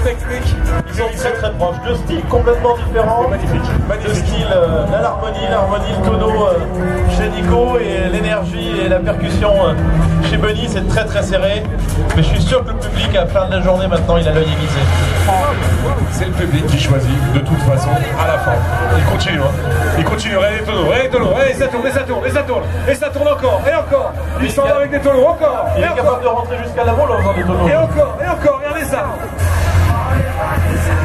technique. Ils sont très très proches, deux styles complètement différents. Magnifique, magnifique. Le style, l'harmonie, le tonneau chez Nico et l'énergie et la percussion chez Bunny, c'est très très serré. Mais je suis sûr que le public à la fin de la journée maintenant il a l'œil aiguisé. C'est le public qui choisit de toute façon à la fin. Il continue, hein. Il continue, regardez les tonneaux, et ça tourne, et ça tourne, et ça tourne, et ça tourne encore, et encore. Il s'en va avec des tonneaux, encore. Il est capable de rentrer jusqu'à l'avant en faisant des tonneaux. Et encore, regardez ça.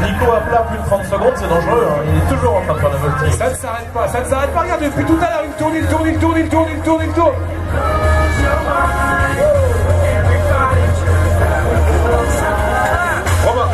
Nico à plat plus de 30 secondes, c'est dangereux, hein. Il est toujours en train de faire la voltige. Ça ne s'arrête pas, ça ne s'arrête pas. Regarde, depuis tout à l'heure, il tourne, il tourne, il tourne, il tourne, il tourne, il tourne. Romain,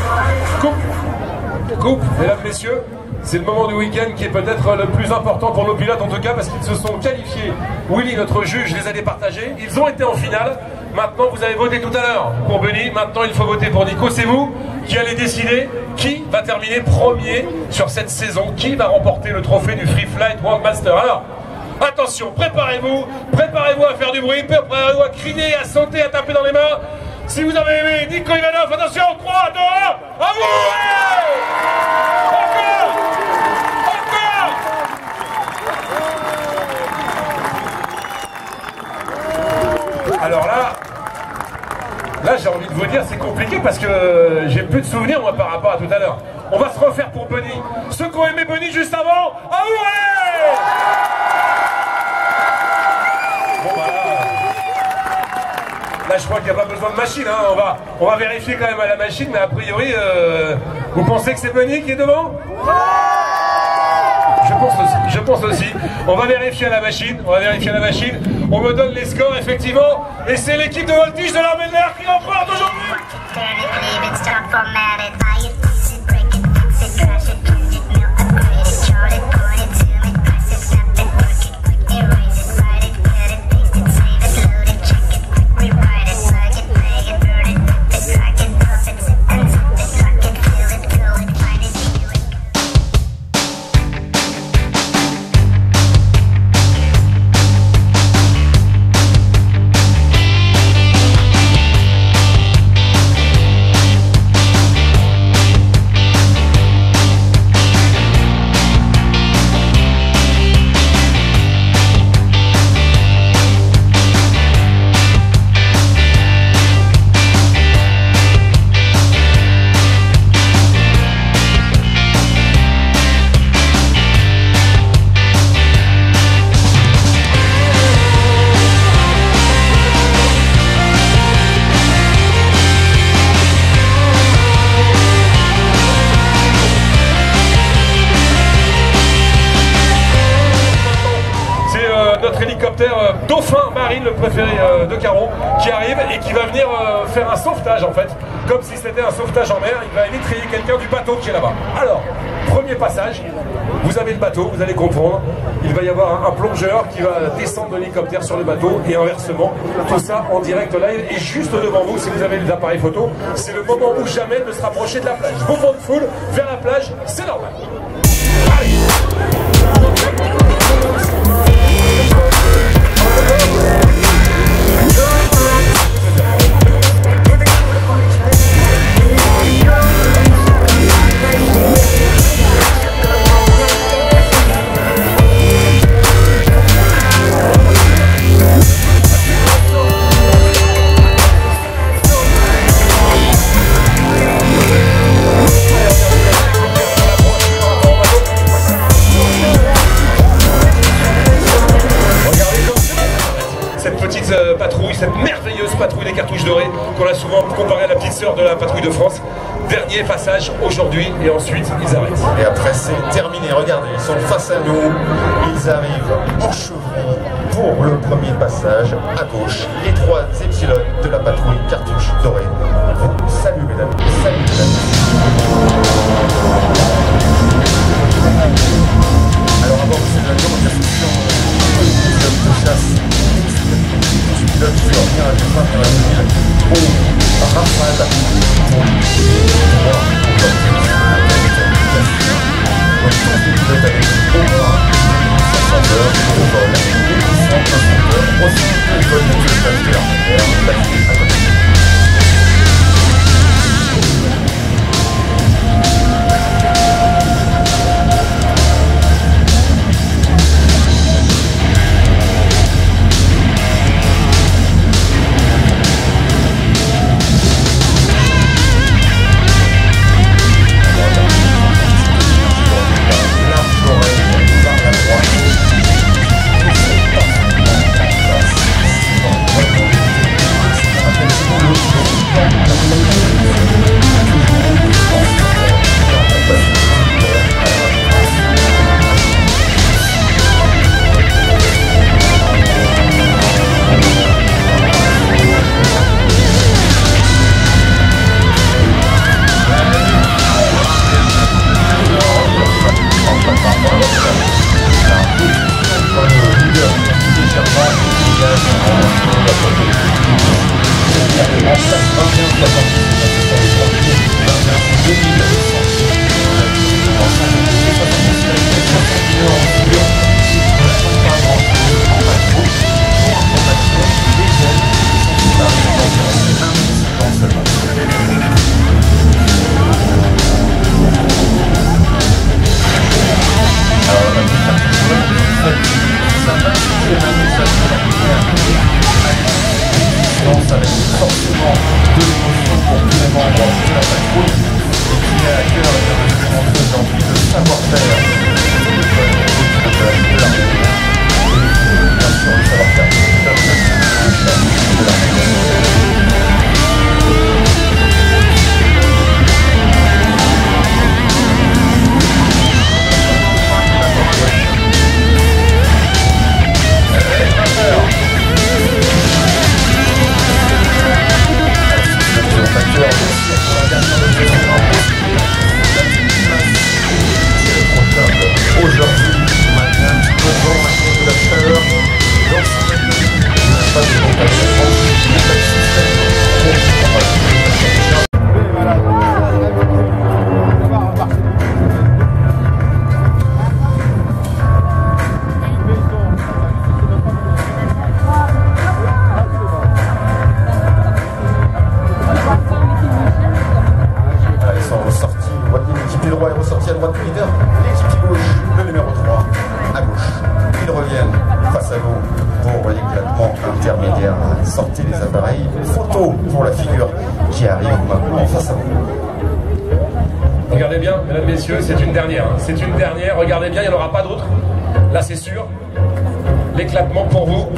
coupe, mesdames, messieurs. C'est le moment du week-end qui est peut-être le plus important pour nos pilotes, en tout cas, parce qu'ils se sont qualifiés. Willy, notre juge, les a départagés. Ils ont été en finale. Maintenant, vous avez voté tout à l'heure pour Bunny. Maintenant, il faut voter pour Nico. C'est vous qui allez décider qui va terminer premier sur cette saison, qui va remporter le trophée du Free Flight World Master. Alors, attention, préparez-vous à faire du bruit, préparez-vous à crier, à sauter, à taper dans les mains. Si vous avez aimé Nico Ivanov, attention, 3, 2, 1, à vous! Alors là j'ai envie de vous dire c'est compliqué parce que j'ai plus de souvenirs moi par rapport à tout à l'heure. On va se refaire pour Bunny. Ceux qui ont aimé Bunny juste avant, ah ouais! Bon bah là je crois qu'il n'y a pas besoin de machine, hein. On va vérifier quand même à la machine, mais a priori vous pensez que c'est Bunny qui est devant? Je pense aussi. On va vérifier à la machine. On me donne les scores, effectivement. Et c'est l'équipe de voltige de l'armée de l'air qui l'emporte aujourd'hui. Dauphin Marine, le préféré de Caro, qui arrive et qui va venir faire un sauvetage en fait, comme si c'était un sauvetage en mer. Il va étriller quelqu'un du bateau qui est là-bas. Alors, premier passage, vous avez le bateau, vous allez comprendre, il va y avoir un plongeur qui va descendre de l'hélicoptère sur le bateau et inversement, tout ça en direct live. Et juste devant vous, si vous avez les appareils photo, c'est le moment où jamais de se rapprocher de la plage. Mouvement de foule vers la plage, c'est normal. Allez. Patrouille, cette merveilleuse patrouille des cartouches dorées qu'on a souvent comparée à la petite sœur de la patrouille de France. Dernier passage aujourd'hui et ensuite ils arrêtent. Et après c'est terminé, regardez, ils sont face à nous, ils arrivent en chevron pour le premier passage à gauche. Les 3 épsilones de la patrouille cartouche dorée. Salut mesdames, salut mesdames. Alors avant que c'est l'avion, il y a de chasse. Pilote qui va venir à départ dans la ville. Oh, Rafale. à droite du leader, l'équipe gauche, le numéro 3 à gauche. Ils reviennent face à vous pour l'éclatement intermédiaire. Sortez les appareils photo pour la figure qui arrive maintenant face à vous. Regardez bien, mesdames, messieurs, c'est une dernière. Hein. C'est une dernière, regardez bien, il n'y en aura pas d'autre. Là, c'est sûr. L'éclatement pour vous.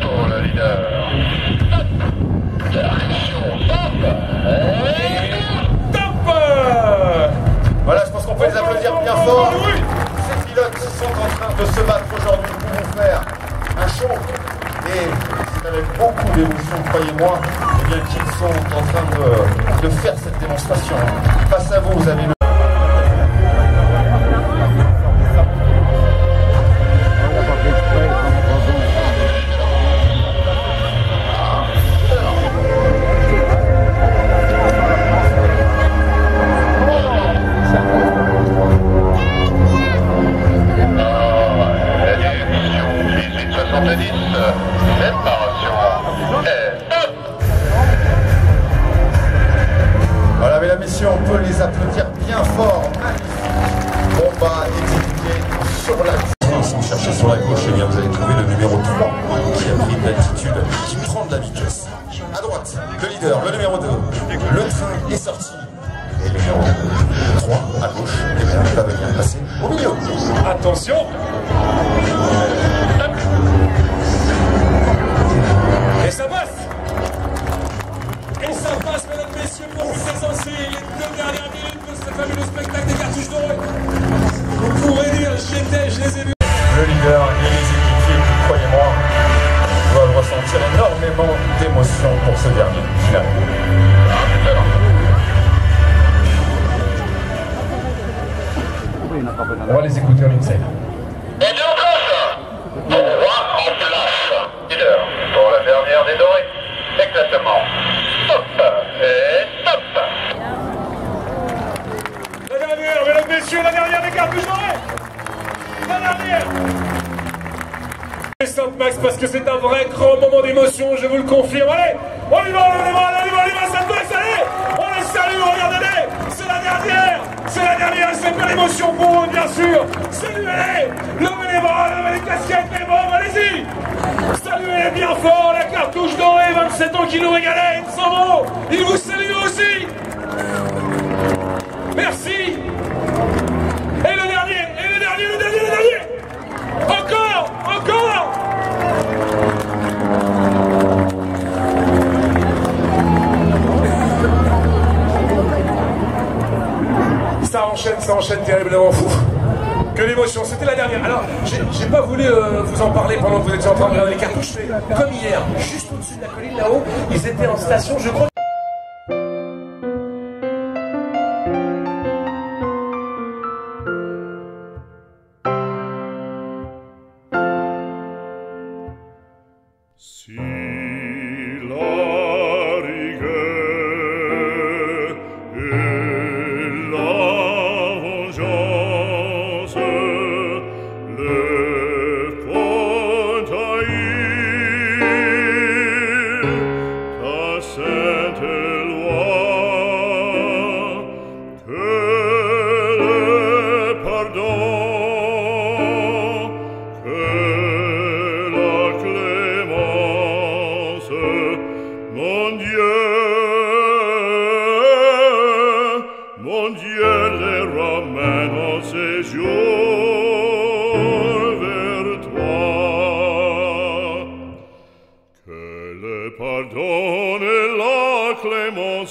Pour le leader. Top. Voilà, je pense qu'on peut les applaudir bien fort. Ces pilotes sont en train de se battre aujourd'hui pour vous faire un show. Et c'est avec beaucoup d'émotion, croyez-moi, eh bien qu'ils sont en train de faire cette démonstration. Face à vous, vous avez le... Voilà, mesdames, messieurs, on peut les applaudir bien fort. Magnifique combat exécuté sur la... Si vous cherchez sur la gauche, eh bien, vous allez trouver le numéro 3 qui a pris de l'altitude, qui prend de la vitesse. À droite, le leader, le numéro 2. Le train est sorti. Et le numéro 3 à gauche, eh bien, il va venir passer au milieu. Attention. Et ça passe. Et ça passe, mesdames, messieurs, pour présenter les 2 dernières minutes de ce fabuleux spectacle des cartouches dorées. Vous pourrez dire, je les ai vus. Le leader et les équipiers qui, croyez-moi, doivent ressentir énormément d'émotion pour ce dernier final. On va les écouter en une scène. Et bien encore, on voit en place, leader, pour la dernière des dorés. Exactement. Stop et stop. La dernière, mesdames, messieurs, la dernière des cartouches dorées. La dernière. Descente max parce que c'est un vrai grand moment d'émotion, je vous le confirme. Allez, on y va, ça te passe, allez. On les salue, regardez-les. C'est la dernière, c'est plein d'émotion pour eux, bien sûr. Saluez-les, levez les bras, levez les casquettes, les bombes, allez-y. Saluez-les bien fort, la cartouche dorée, 27 ans qui nous régalait, ils s'en vont. Ils vous saluent aussi. Merci. Et le dernier. Encore. Ça enchaîne terriblement fou. Que l'émotion, c'était la dernière. Alors, j'ai pas voulu vous en parler pendant que vous étiez en train de regarder les cartouches, mais comme hier, juste au-dessus de la colline là-haut, ils étaient en station, je crois.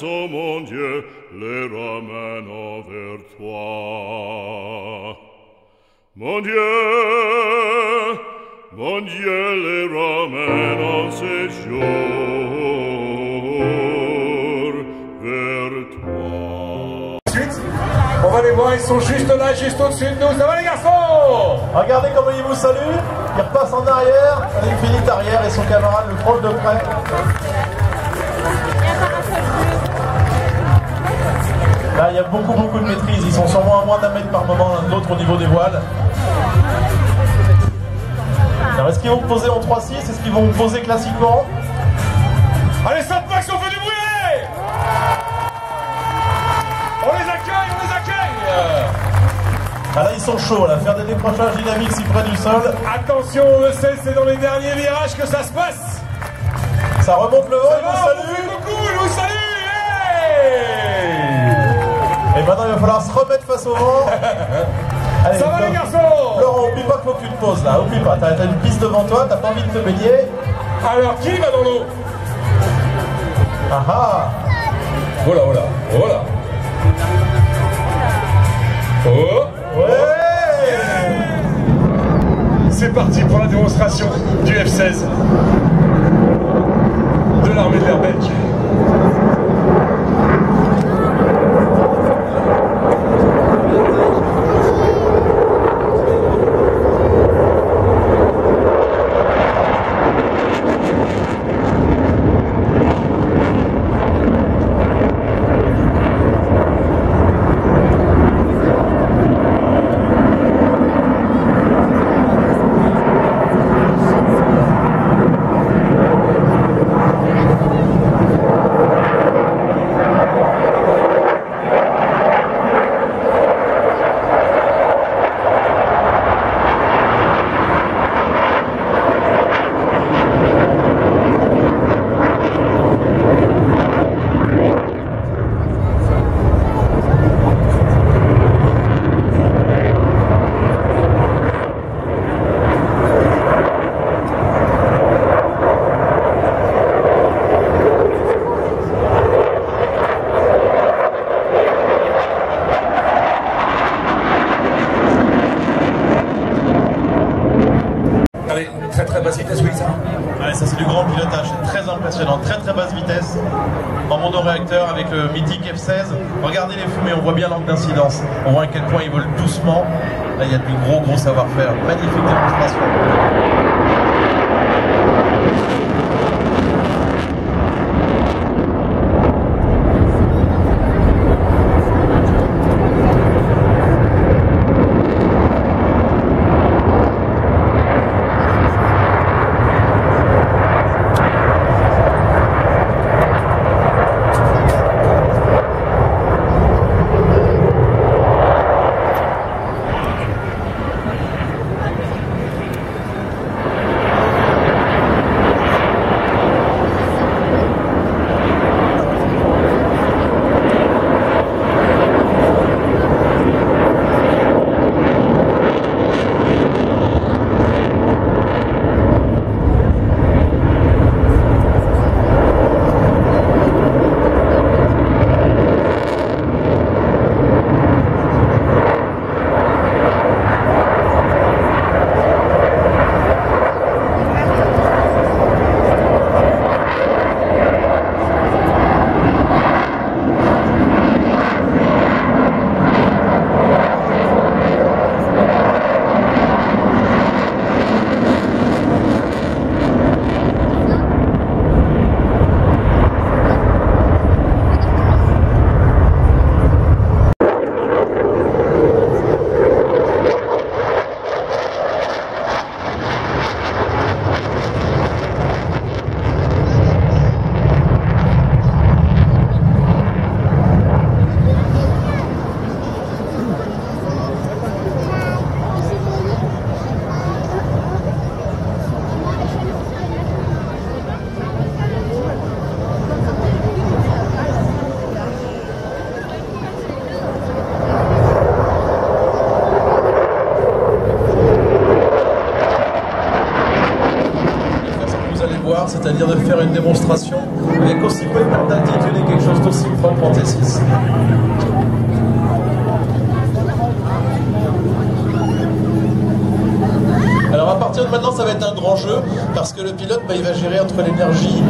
oh mon Dieu, les ramène vers toi. Mon Dieu, les ramène en séjour vers toi. Ensuite, on va les voir, ils sont juste là, juste au-dessus de nous. Ça va les garçons? Regardez comment il vous salue. Il repasse en arrière, avec Philippe arrière et son camarade le frôle de près. Là, il y a beaucoup de maîtrise. Ils sont sûrement à moins d'un mètre par moment l'un de l'autre au niveau des voiles. Alors est-ce qu'ils vont poser en 3-6? Est-ce qu'ils vont poser classiquement? Allez, Sainte Max, on fait du bruit! On les accueille, on les accueille! Ah là ils sont chauds là, faire des décrochages dynamiques si près du sol. Attention, on le sait, c'est dans les derniers virages que ça se passe! Ça remonte le vent, Ça il va, vous on salue. fait beaucoup, il vous salue! Hey, Et maintenant il va falloir se remettre face au vent. Allez, ça va les garçons? Laurent, oublie pas qu'il faut que tu te poses là, oublie pas, t'as une piste devant toi, t'as pas envie de te baigner. Alors, qui va dans l'eau? Ah ah. Oh là, oh là, oh là! Oh! Ouais. C'est parti pour la démonstration du F-16 de l'armée de l'air belge. Allez, très basse vitesse, oui, ça. Allez, ça c'est du grand pilotage, c'est très impressionnant, très basse vitesse en monoréacteur avec le mythique F-16. Regardez les fumées, on voit bien l'angle d'incidence, on voit à quel point ils volent doucement. Là il y a du gros savoir-faire, magnifique démonstration. C'est-à-dire de faire une démonstration avec aussi peu d'altitude et quelque chose d'aussi propre en T6. Alors à partir de maintenant ça va être un grand jeu parce que le pilote il va gérer entre l'énergie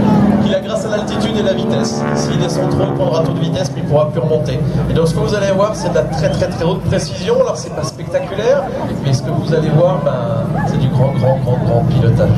qu'il a grâce à l'altitude et la vitesse. S'il descend trop il prendra trop de vitesse mais il pourra plus remonter. Et donc ce que vous allez voir c'est de la très haute précision. Alors c'est pas spectaculaire mais ce que vous allez voir c'est du grand pilotage.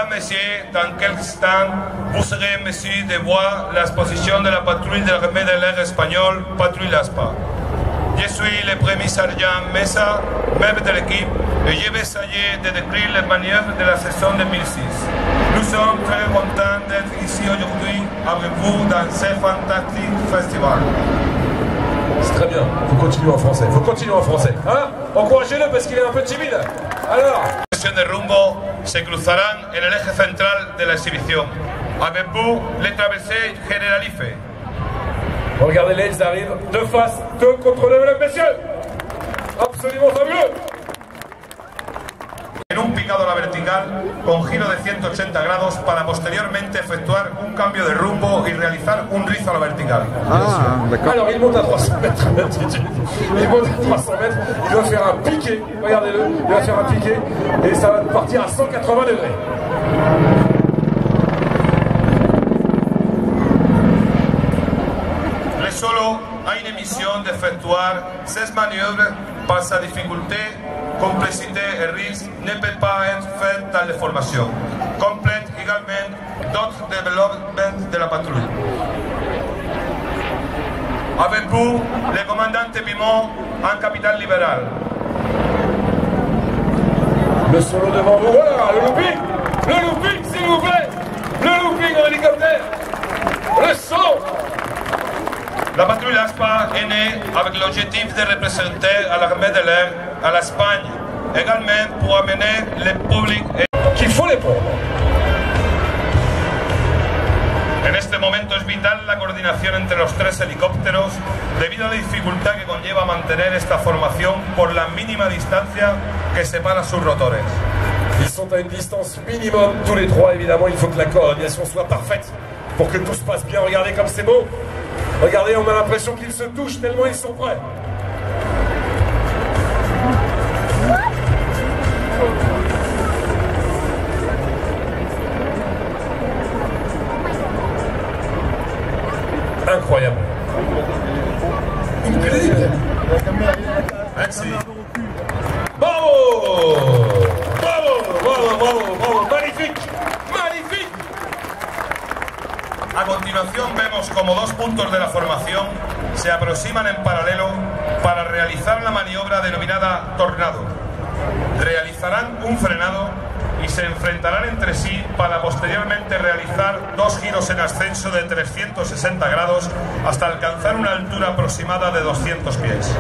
Mesdames, Messieurs, dans quelques instants, vous serez en mesure de voir l'exposition de la patrouille de l'armée de l'air espagnole, Patrouille Laspa. Je suis le premier sergent Mesa, membre de l'équipe, et je vais essayer de décrire les manœuvres de la saison 2006. Nous sommes très contents d'être ici aujourd'hui avec vous dans ce fantastique festival. C'est très bien, faut continuer en français, hein? Encouragez-le parce qu'il est un peu timide. Alors, de rumbo se cruzarán en el eje central de la exhibición. Avec vous, les traversées généralisées. Regardez-les, ils arrivent de face, 2 contre 2, mesdames, messieurs. Absolument fabuleux. En un picado a la vertical con giro de 180 grados para posteriormente efectuar un cambio de rumbo y realizar un rizo a la vertical. Alors il monte à 300 mètres d'altitude. Il monte à 300 mètres, il va faire un piqué, regardez-le, il va faire un piqué et ça va partir à 180 degrés. Le solo a une mission d'effectuar ces manœuvres par sa difficulté, complexité et risque ne peut pas être fait dans les formations. Complète également d'autres développements de la patrouille. Avec vous, le commandant Pimon, un capitaine libéral. Le solo devant vous, voilà, le looping s'il vous plaît, le looping en hélicoptère, le solo. La patrouille Laspa est née avec l'objectif de représenter à l'armée de l'air, à l'Espagne, également pour amener le public qu'il faut les prendre. En este momento es vital la coordinación entre los 3 helicópteros debido a la dificultad que conlleva mantener esta formación por la mínima distancia que separa sus rotores. Ils sont à une distance minimum, tous les 3 évidemment, il faut que la coordination soit parfaite pour que tout se passe bien. Regardez comme c'est beau. Regardez, on a l'impression qu'ils se touchent tellement ils sont prêts. Incroyable. Incroyable. Merci. Bravo! Bravo! Magnifique! A continuación vemos como 2 puntos de la formación se aproximan en paralelo para realizar la maniobra denominada Tornado. Realizarán un frenado y se enfrentarán entre sí para posteriormente realizar 2 giros en ascenso de 360 grados hasta alcanzar una altura aproximada de 200 pies.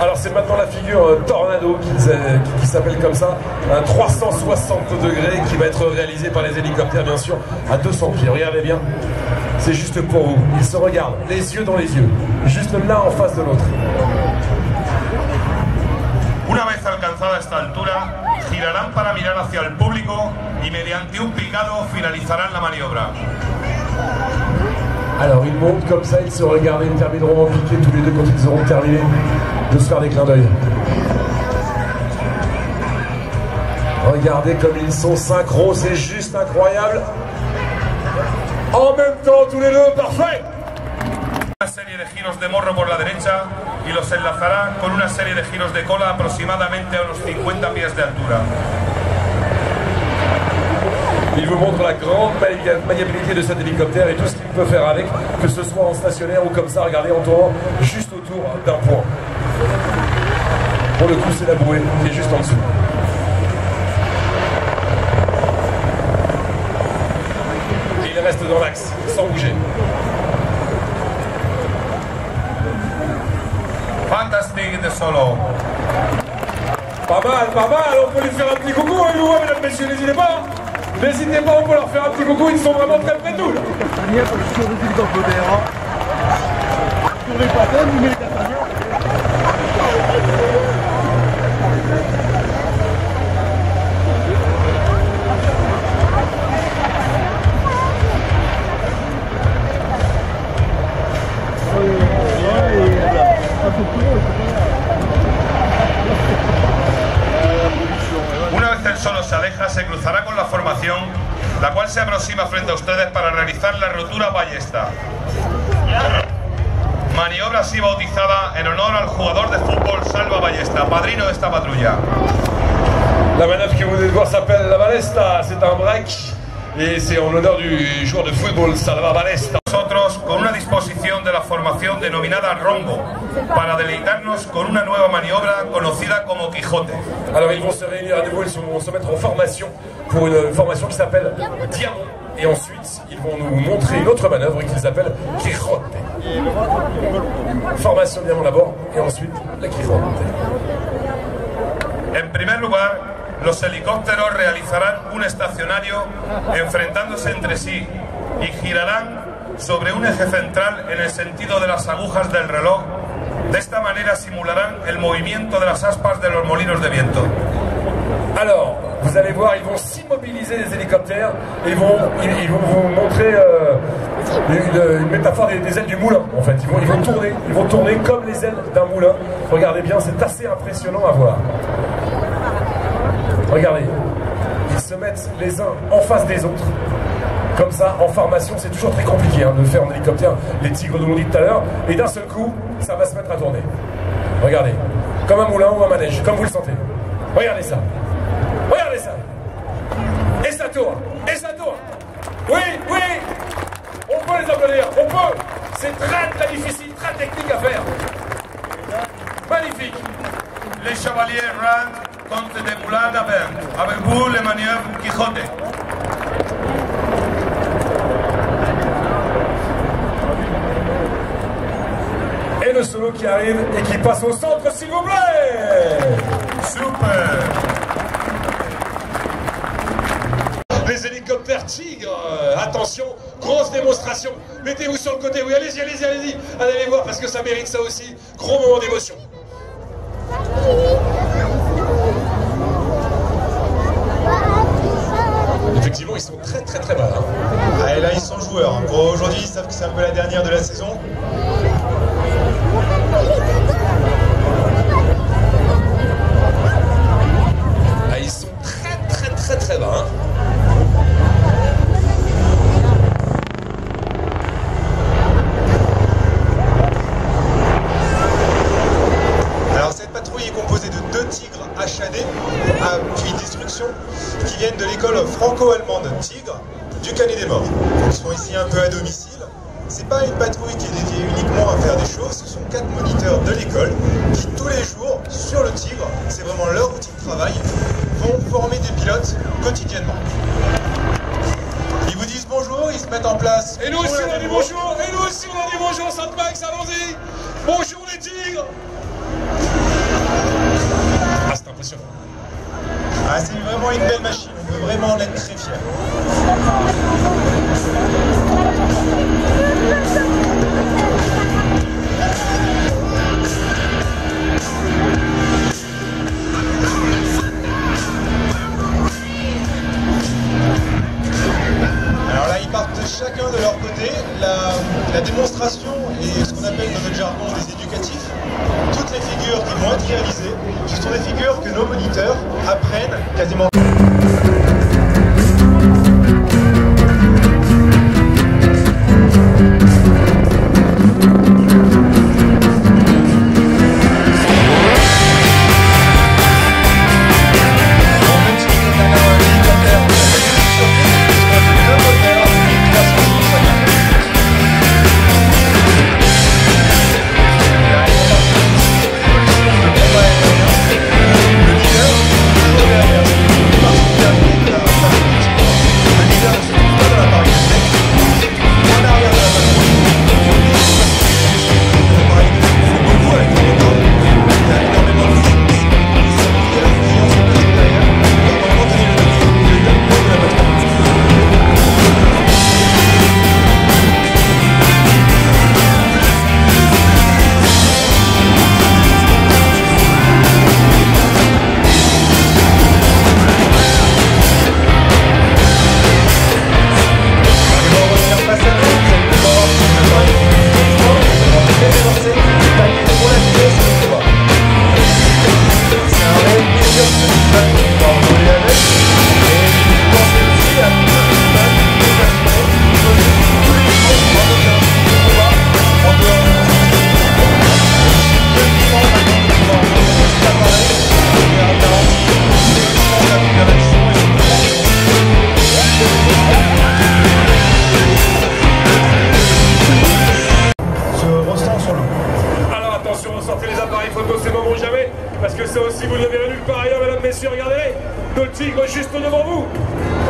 Alors c'est maintenant la figure Tornado qui s'appelle comme ça, un 360 degrés qui va être réalisé par les hélicoptères bien sûr à 200 pieds. Regardez bien, c'est juste pour vous. Ils se regardent, les yeux dans les yeux, juste l'un en face de l'autre. Una vez alcanzada esta altura, girarán para mirar hacia el público y mediante un picado finalizarán la maniobra. Alors ils montent comme ça, ils se regardent, ils termineront en piqué tous les deux quand ils auront terminé de se faire des clins d'œil. Regardez comme ils sont synchro, c'est juste incroyable. En même temps, tous les deux, parfait. Una serie de giros de morro por la derecha y los enlazará con una serie de giros de cola aproximadamente a unos 50 pies de altura. Il vous montre la grande maniabilité de cet hélicoptère et tout ce qu'il peut faire avec, que ce soit en stationnaire ou comme ça, regardez, en tournant juste autour d'un point. Pour le coup, c'est la bouée qui est juste en dessous. Et il reste dans l'axe, sans bouger. Fantastique de solo. Pas mal, on peut lui faire un petit coucou, hein, nous, mesdames, messieurs, n'hésitez pas. N'hésitez pas, on peut leur faire un petit coucou, ils sont vraiment très près de nous. Una vez el solo se aleja, se cruzará con la formación, la cual se aproxima frente a ustedes para realizar la rotura ballesta. Maniobra así bautizada en honor al jugador de fútbol Salva Ballesta, padrino de esta patrulla. La manœuvre que vous venez de voir s'appelle la Ballesta, c'est un break et c'est en l'honneur du joueur de football Salva Ballesta. Nosotros con una disposición de la formación denominada Rombo para deleitarnos con una nueva maniobra conocida como Quijote. Alors ils vont se réunir à nouveau, ils vont se mettre en formation pour une formation qui s'appelle Diamant et ensuite ils vont nous montrer une autre manœuvre qu'ils appellent Quijote. Formation Diamant d'abord et ensuite la Quijote. En primer lugar, los helicópteros realizarán un estacionario enfrentándose entre sí y girarán sobre un eje central en el sentido de las agujas del reloj. De esta manera simularán el movimiento de las aspas de los molinos de viento. Alors, vous allez voir, ils vont s'immobiliser les hélicoptères et ils vont vous montrer une métaphore des ailes du moulin. En fait, ils vont tourner comme les ailes d'un moulin. Regardez bien, c'est assez impressionnant à voir. Regardez, ils se mettent les uns en face des autres. Comme ça, en formation, c'est toujours très compliqué de faire en hélicoptère, les tigres nous l'ont dit tout à l'heure, et d'un seul coup, ça va se mettre à tourner. Regardez, comme un moulin ou un manège, comme vous le sentez. Regardez ça. Regardez ça. Et ça tourne. Et ça tourne. Oui, oui. On peut les applaudir. On peut. C'est très, très difficile, très technique à faire. Magnifique. Les chevaliers Rand Comte de Moulin d'Averne. Avec vous, les manœuvres Quijote. Et le solo qui arrive et qui passe au centre, s'il vous plaît. Super. Les hélicoptères Tigres, attention, grosse démonstration. Mettez-vous sur le côté, oui, allez-y, allez-y, allez-y. Allez les voir parce que ça mérite ça aussi. Gros moment d'émotion. Effectivement, ils sont très très très mal. Ah, et là, ils sont joueurs. Pour aujourd'hui, ils savent que c'est un peu la dernière de la saison. Ah, ils sont très très très très bas. Alors, cette patrouille est composée de 2 tigres HAD, puis Destruction, qui viennent de l'école franco-allemande Tigre du Canet des Morts. Ils sont ici un peu à domicile. C'est pas une patrouille qui est dédiée uniquement à faire des choses, ce sont 4 moniteurs de l'école qui tous les jours, sur le Tigre, c'est vraiment leur outil de travail, vont former des pilotes quotidiennement. Ils vous disent bonjour, ils se mettent en place. Et nous aussi on a dit bonjour, et nous aussi on a dit bonjour, Saint-Max, allons-y. Bonjour les tigres. Ah, c'est impressionnant. Ah, c'est vraiment une belle machine, on peut vraiment en être très fiers. Alors là, ils partent chacun de leur côté. La démonstration et ce qu'on appelle dans notre jargon des éducatifs, toutes les figures qui vont être réalisées, ce sont des figures que nos moniteurs apprennent quasiment.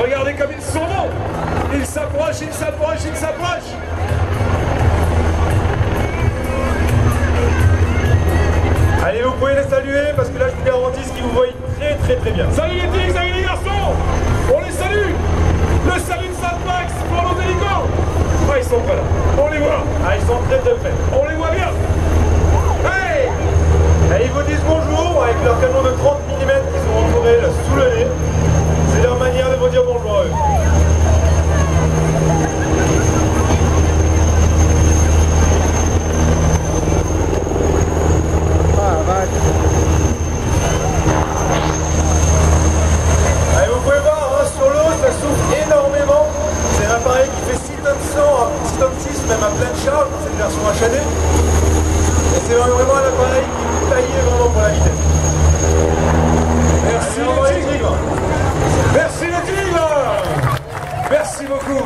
Regardez comme ils sont bons. Ils s'approchent, ils s'approchent, ils s'approchent. Allez, vous pouvez les saluer parce que là, je vous garantis ce qu'ils vous voient très bien. Salut les tigres, salut les garçons. On les salue. Le salut de Saint-Max pour nos hélicos. Ah, ils sont prêts là. On les voit. Ah, ils sont très prêts. On les voit bien. Hey! Et ils vous disent bonjour avec leur canon de 30 mm qu'ils ont entouré là, sous le nez. C'est leur manière de vous dire bonjour à eux. Allez, vous pouvez voir, hein, sur l'eau, ça souffle énormément. C'est un appareil qui fait 6 tonnes 100, 6 tonnes 6, même à pleine charge, c'est une version HAD. Et c'est vraiment un appareil qui est taillé vraiment pour la vitesse. Merci les tigres. Merci les tigres. Merci beaucoup.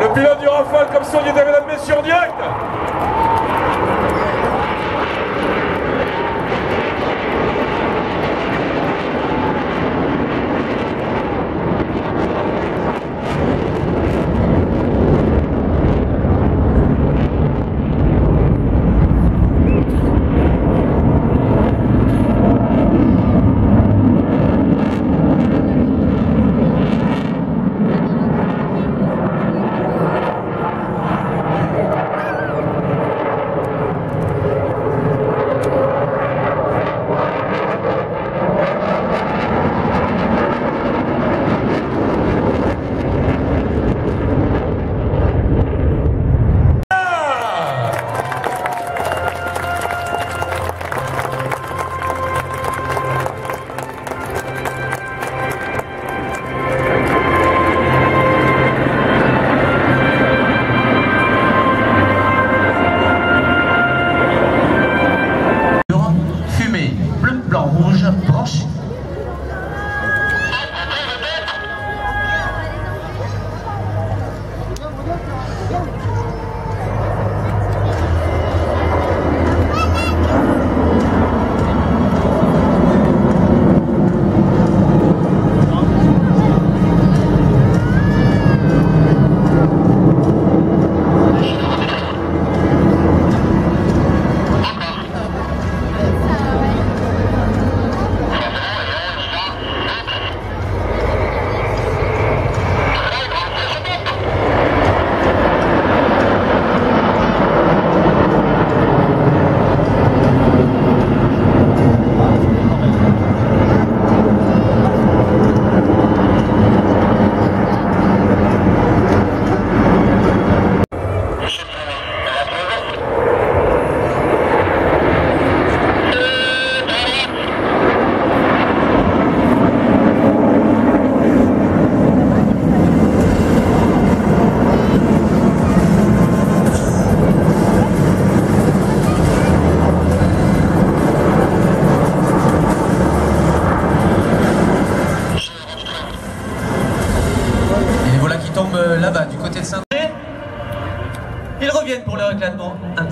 Le pilote du Rafale, comme si on y était, mesdames et messieurs, en direct.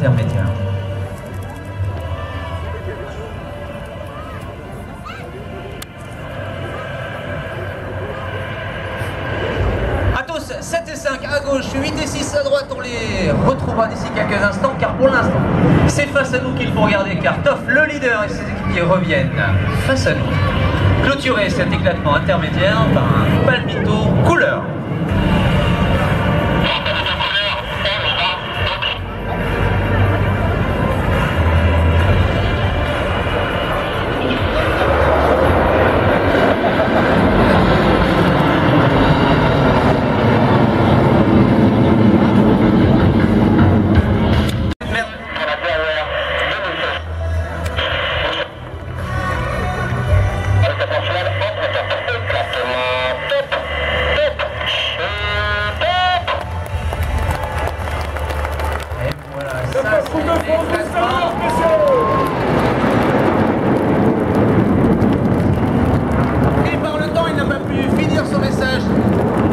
intermédiaire. Athos 7 et 5 à gauche, 8 et 6 à droite, on les retrouvera d'ici quelques instants car pour l'instant c'est face à nous qu'il faut regarder car Toff, le leader et ses équipiers reviennent face à nous. Clôturer cet éclatement intermédiaire par un palmito couleur. Et par le temps, il n'a pas pu finir son message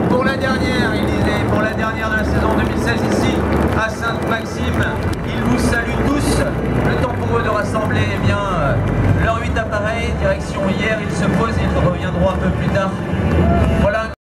pour la dernière. Il disait pour la dernière de la saison 2016 ici à Sainte-Maxime. Il vous salue tous. Le temps pour eux de rassembler leurs 8 appareils. Direction hier, ils se posent, ils reviendront un peu plus tard